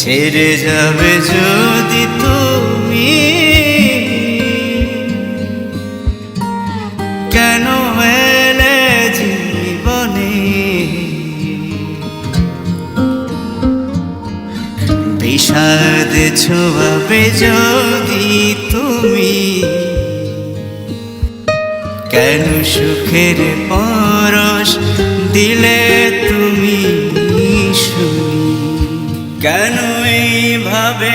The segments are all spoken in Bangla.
ছেড়ে যাবে যদি তুমি, কেন এলে জীবনে? বিষাদ ছোঁয়াবে যদি তুমি, কেন সুখের পরশ দিলে তুমি শুনি? কেন এইভাবে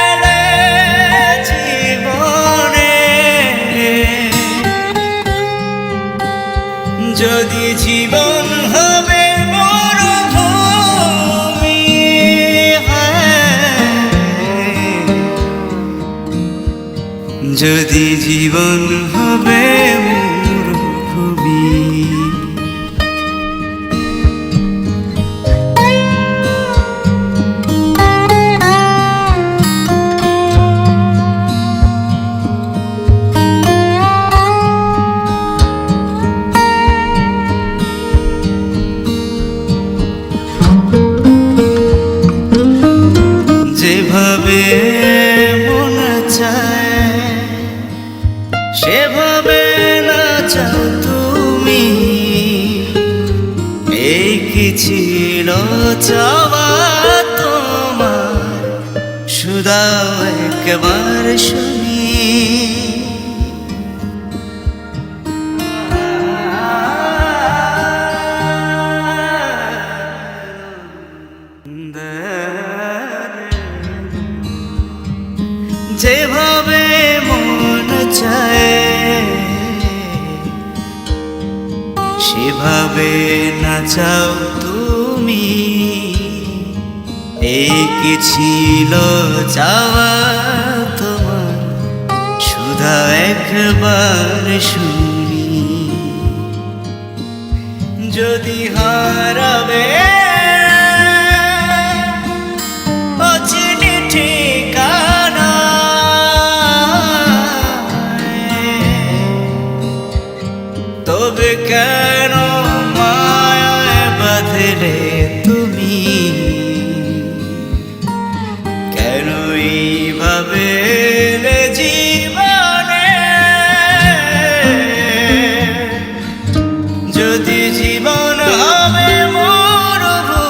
এলে জীবনে? যদি জীবন হবে মরুভূমি, যদি জীবন হবে মরুভূমি। যেভাবে মন চায় সেভাবে নাচাও তুমি, এই কি ছিল চাওয়া তোমার? শুধাও একবার শুনি। যেভাবে মন চায় সেভাবে নাচাও তুমি, এই কি ছিল চাওয়া তোমার? শুধু একবার শুনি। যদি হারাবে অচিনে ঠিকানা, তবে কেন মায়ায় বাঁধলে তুমি? কেন এইভাবে এলে জীবনে? যদি জীবন হবে মরুভূমি,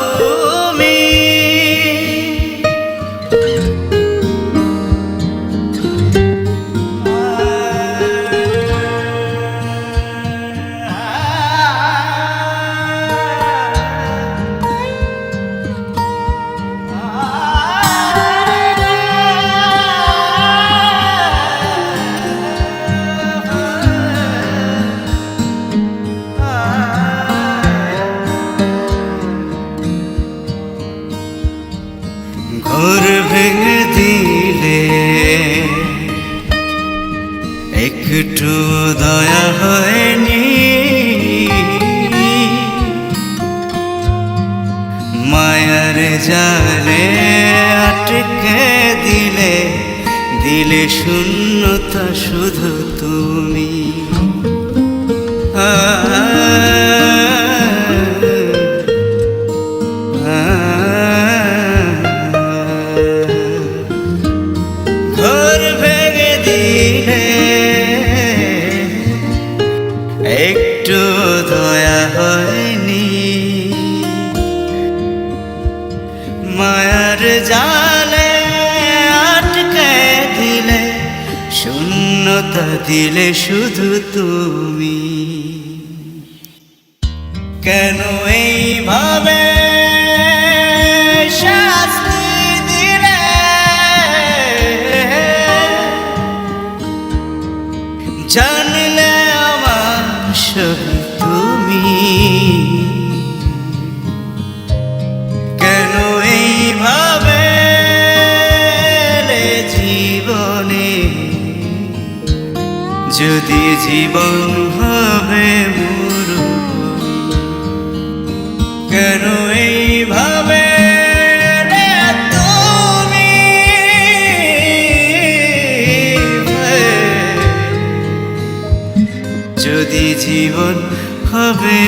ঘর ভেঙে দিলে একটু দয়া হয়নি? মায়ার জালে আটকে দিলে, দিলে শূন্যতা শুধু তুমি। ঘর ভেঙে দিলে একটু দয়া হয়নি? মায়ার জালে আটকে দিলে, শূন্যতা দিলে শুধু তুমি। কেন এইভাবে শাস্তি দিলে? জানলে আমার সব তুমি, কেন এইভাবে এলে জীবনে? যদি জীবন হবে মরুভূমি, কেন এইভাবে এলে তুমি? যদি জীবন হবে